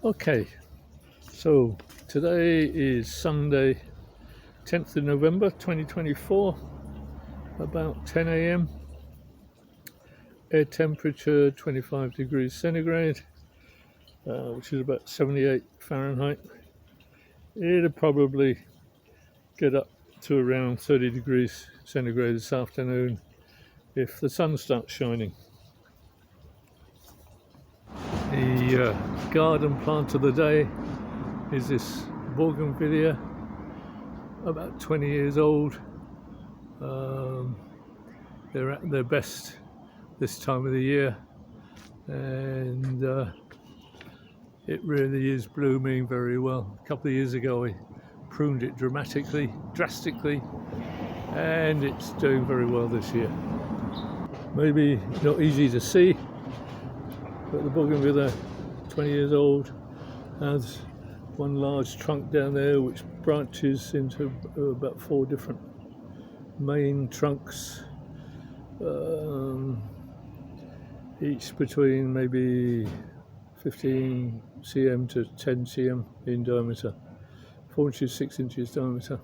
Okay, so today is Sunday, 10th of November 2024, about 10 a.m. Air temperature 25 degrees centigrade, which is about 78 Fahrenheit. It'll probably get up to around 30 degrees centigrade this afternoon if the sun starts shining. The garden plant of the day is this bougainvillea, about 20 years old. They're at their best this time of the year, and it really is blooming very well. A couple of years ago I pruned it drastically, and it's doing very well this year. Maybe not easy to see, but the bougainvillea, 20 years old, has one large trunk down there which branches into about 4 different main trunks, each between maybe 15 cm to 10 cm in diameter, 4 inches, 6 inches diameter,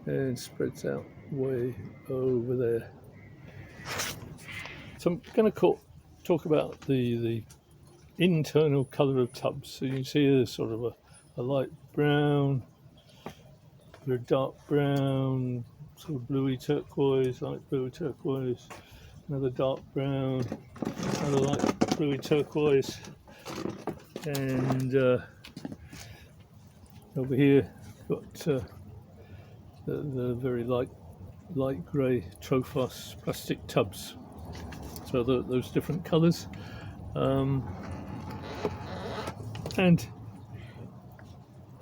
and spreads out way over there. So I'm going to talk about the internal colour of tubs. So you can see there's sort of a light brown, a dark brown, sort of bluey turquoise, light blue turquoise, another dark brown, another light bluey turquoise, and over here got the very light grey Trophos plastic tubs. So those different colours, and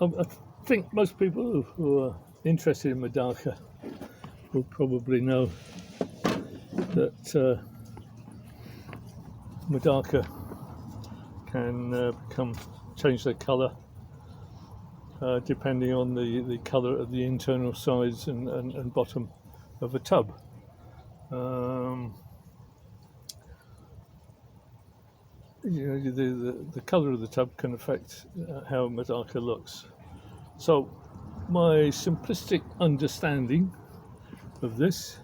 I think most people who are interested in Medaka will probably know that Medaka can change their colour depending on the colour of the internal sides and bottom of a tub. The colour of the tub can affect how Medaka looks. So my simplistic understanding of this,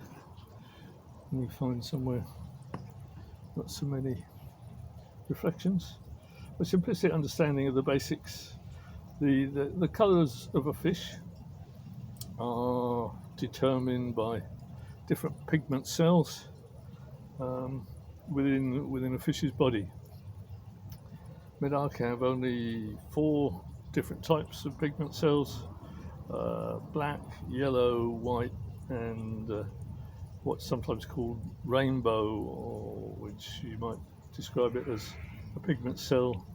let me find somewhere not so many reflections. My simplistic understanding of the basics, the colours of a fish are determined by different pigment cells within a fish's body. Medaka have only 4 different types of pigment cells: black, yellow, white, and what's sometimes called rainbow, or which you might describe it as a pigment cell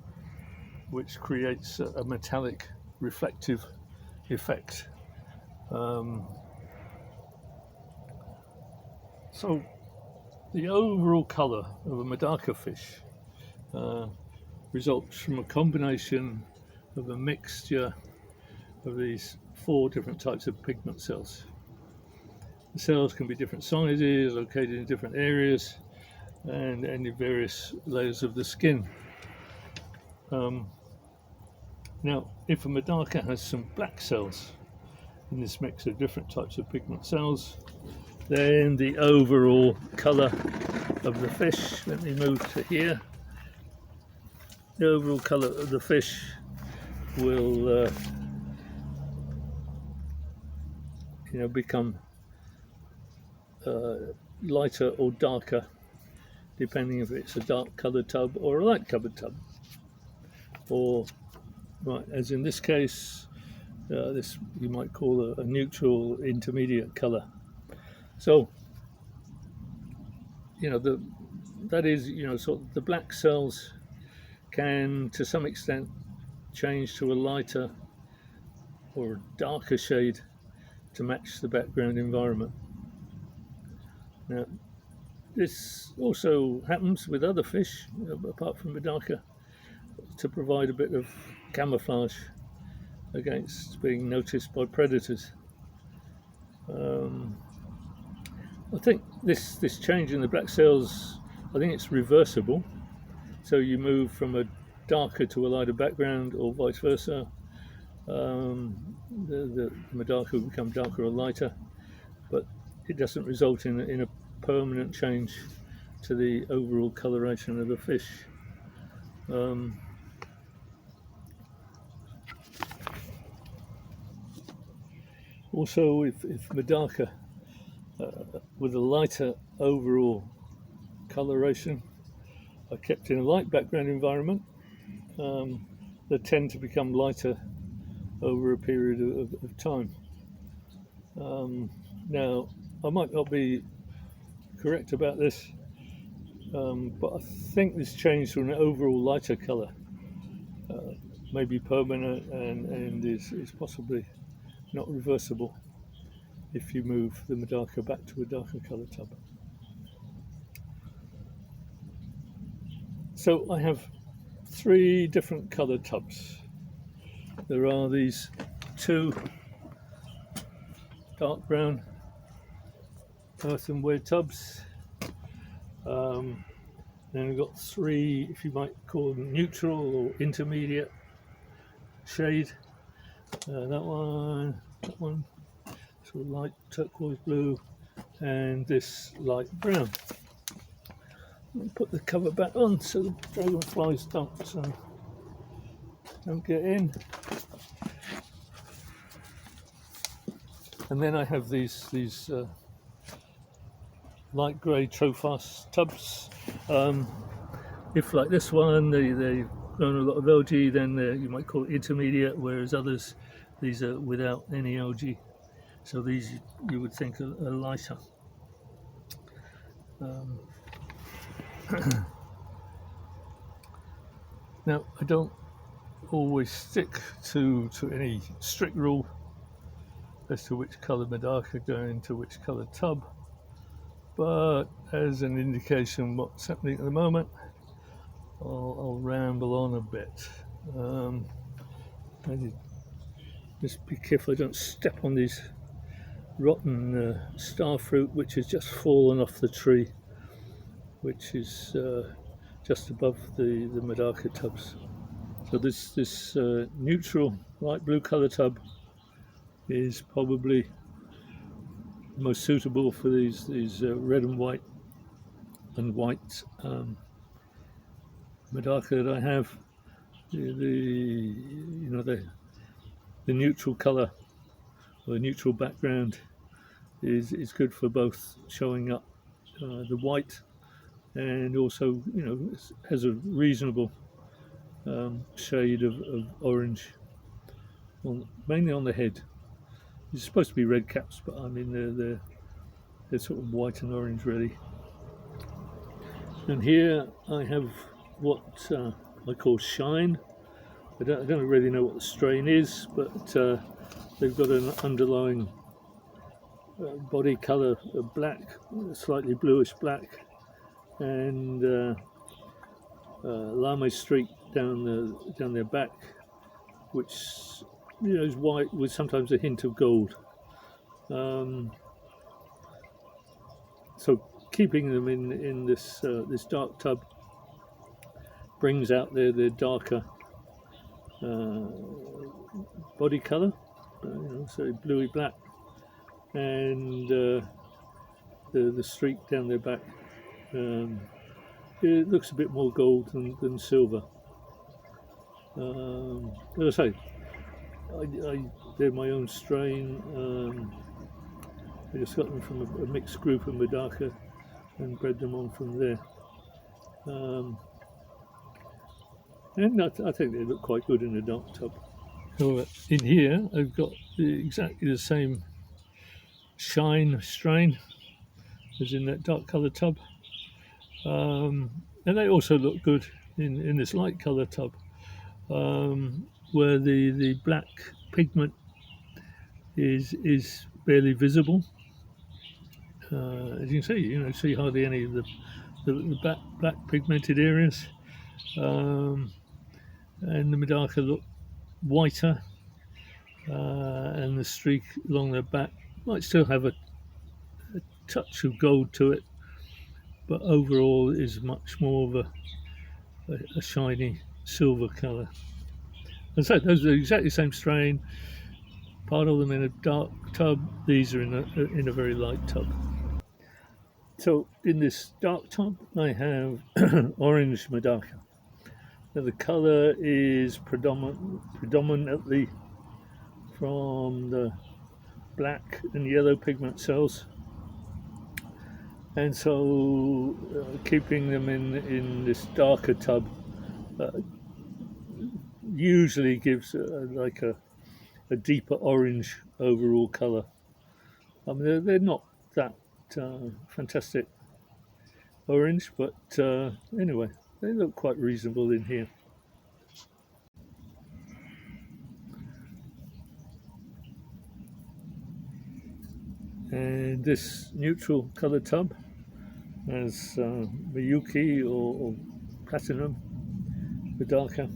which creates a metallic reflective effect. So the overall colour of a Medaka fish results from a combination of a mixture of these 4 different types of pigment cells. The cells can be different sizes, located in different areas, and in various layers of the skin. Now, if a Medaka has some black cells in this mix of different types of pigment cells, then the overall colour of the fish, let me move to here, the overall colour of the fish will become lighter or darker, depending if it's a dark coloured tub or a light coloured tub, or as in this case, this you might call a neutral intermediate colour. So that is sort of the black cells can to some extent change to a lighter or a darker shade to match the background environment. Now, this also happens with other fish, apart from Medaka, to provide a bit of camouflage against being noticed by predators. I think this change in the black cells, I think it's reversible. So you move from a darker to a lighter background, or vice versa. The Medaka will become darker or lighter, but it doesn't result in a permanent change to the overall coloration of the fish. Also, if Medaka with a lighter overall coloration are kept in a light background environment, they tend to become lighter over a period of time. Now, I might not be correct about this, but I think this change to an overall lighter colour may be permanent and is possibly not reversible if you move the Medaka back to a darker colour tub. So I have 3 different colour tubs. There are these 2 dark brown earthenware tubs. Then we've got 3, if you might call them neutral or intermediate shade. That one, sort of light turquoise blue, and this light brown. I'll put the cover back on so the dragonflies don't get in. And then I have these light grey Trophos tubs. If like this one, they've grown a lot of algae, then you might call it intermediate, whereas others, these are without any algae. So these you would think are lighter. Now, I don't always stick to any strict rule as to which colour Medaka go into which colour tub, but as an indication what's happening at the moment, I'll ramble on a bit. Just be careful I don't step on these rotten star fruit which has just fallen off the tree, which is just above the Medaka tubs. So this neutral light blue colour tub is probably most suitable for these red and white Medaka that I have. The neutral colour or the neutral background is good for both showing up the white, and also has a reasonable shade of orange, mainly on the head. It's supposed to be red caps, but I mean they're sort of white and orange really. And here I have what I call shine. I don't really know what the strain is, but they've got an underlying body colour of black, slightly bluish black, and lame streak down their back, which is white with sometimes a hint of gold. So keeping them in this dark tub brings out their darker body colour, so bluey black, and the streak down their back. It looks a bit more gold than silver. As I say, they're my own strain. I just got them from a mixed group of Medaka and bred them on from there. And I think they look quite good in a dark tub. So in here I've got exactly the same shine strain as in that dark colour tub. And they also look good in this light colour tub, where the black pigment is barely visible. As you can see hardly any of the black pigmented areas, and the Medaka look whiter, and the streak along their back might still have a touch of gold to it, but overall is much more of a shiny silver colour. And so those are exactly the same strain. Part of them in a dark tub. These are in a very light tub. So in this dark tub, I have orange Medaka. Now the colour is predominantly from the black and yellow pigment cells, and so keeping them in this darker tub usually gives like a deeper orange overall colour. I mean, they're not that fantastic orange, but anyway, they look quite reasonable in here. And this neutral colour tub has Miyuki or platinum Medaka,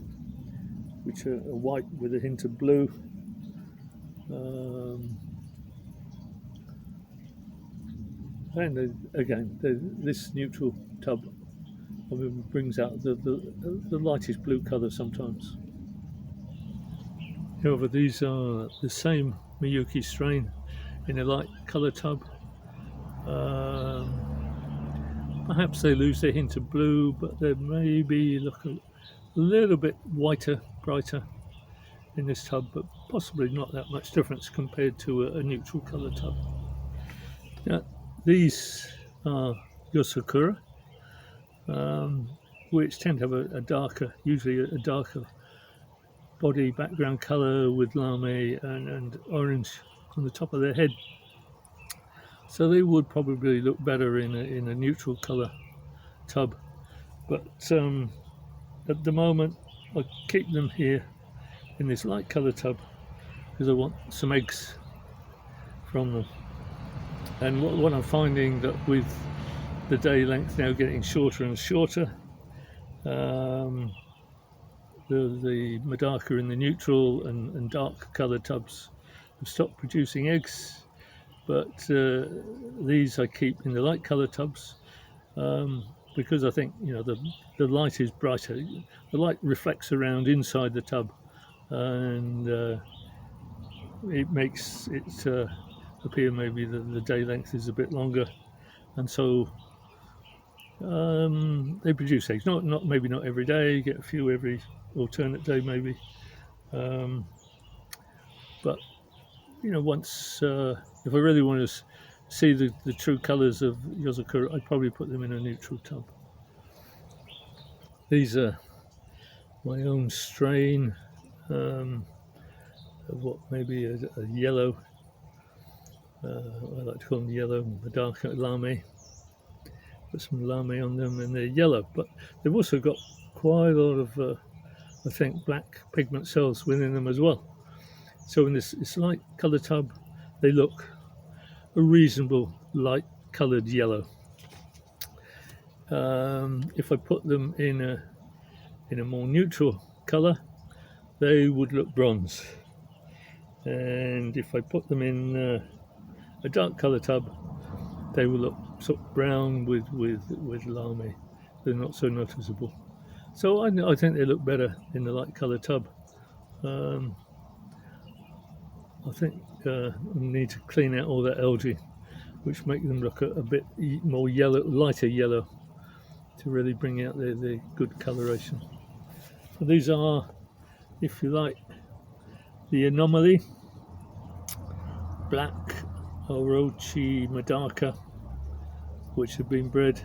which are white with a hint of blue. And again, this neutral tub brings out the lightest blue colour sometimes. However, these are the same Miyuki strain in a light colour tub. Perhaps they lose their hint of blue, but they maybe look a little bit whiter, brighter in this tub, but possibly not that much difference compared to a neutral colour tub. Now, these are Yosakura, which tend to have a darker, usually a darker body background colour with lame and orange on the top of their head. So they would probably look better in a neutral colour tub. But at the moment, I keep them here in this light colour tub because I want some eggs from them. And what I'm finding that with the day length now getting shorter and shorter, the Medaka in the neutral and dark colour tubs have stopped producing eggs, but these I keep in the light colour tubs because I think the light is brighter. The light reflects around inside the tub, and it makes it appear maybe the day length is a bit longer, and so they produce eggs. Maybe not every day. You get a few every alternate day maybe, but once if I really want to see the true colours of Yosakura, I'd probably put them in a neutral tub. These are my own strain of what maybe a yellow, I like to call them yellow Medaka lame. Put some lame on them and they're yellow, but they've also got quite a lot of I think black pigment cells within them as well. So in this light colour tub, they look a reasonable light coloured yellow. If I put them in a more neutral colour, they would look bronze. And if I put them in a dark colour tub, they will look sort of brown with lame. They're not so noticeable. So I think they look better in the light colour tub. I think I need to clean out all that algae, which make them look a bit more yellow, lighter yellow, to really bring out the good coloration. So these are, if you like, the anomaly black Orochi Medaka, which have been bred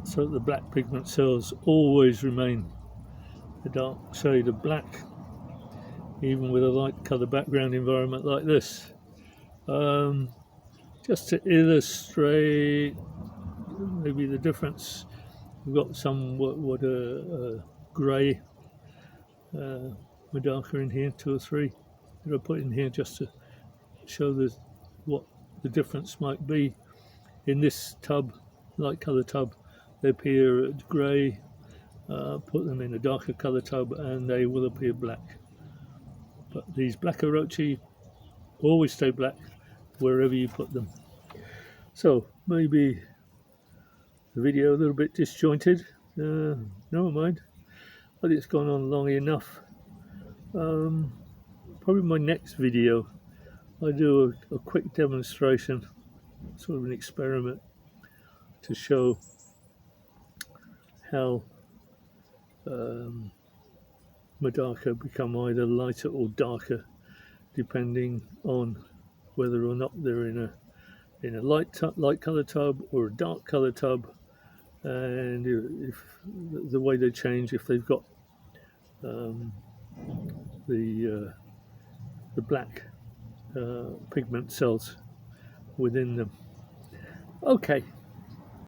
so that the black pigment cells always remain a dark shade of black, even with a light colour background environment like this. Just to illustrate maybe the difference, we've got some what grey Medaka in here, 2 or 3 that I put in here just to show what the difference might be. In this tub, light colour tub, they appear grey. Put them in a darker colour tub and they will appear black. But these black Orochi always stay black wherever you put them. So maybe the video a little bit disjointed, never mind. but it's gone on long enough. Probably my next video, I do a quick demonstration, sort of an experiment, to show how Medaka become either lighter or darker, depending on whether or not they're in a light color tub or a dark color tub, and if the way they change if they've got the black pigment cells within them. Okay,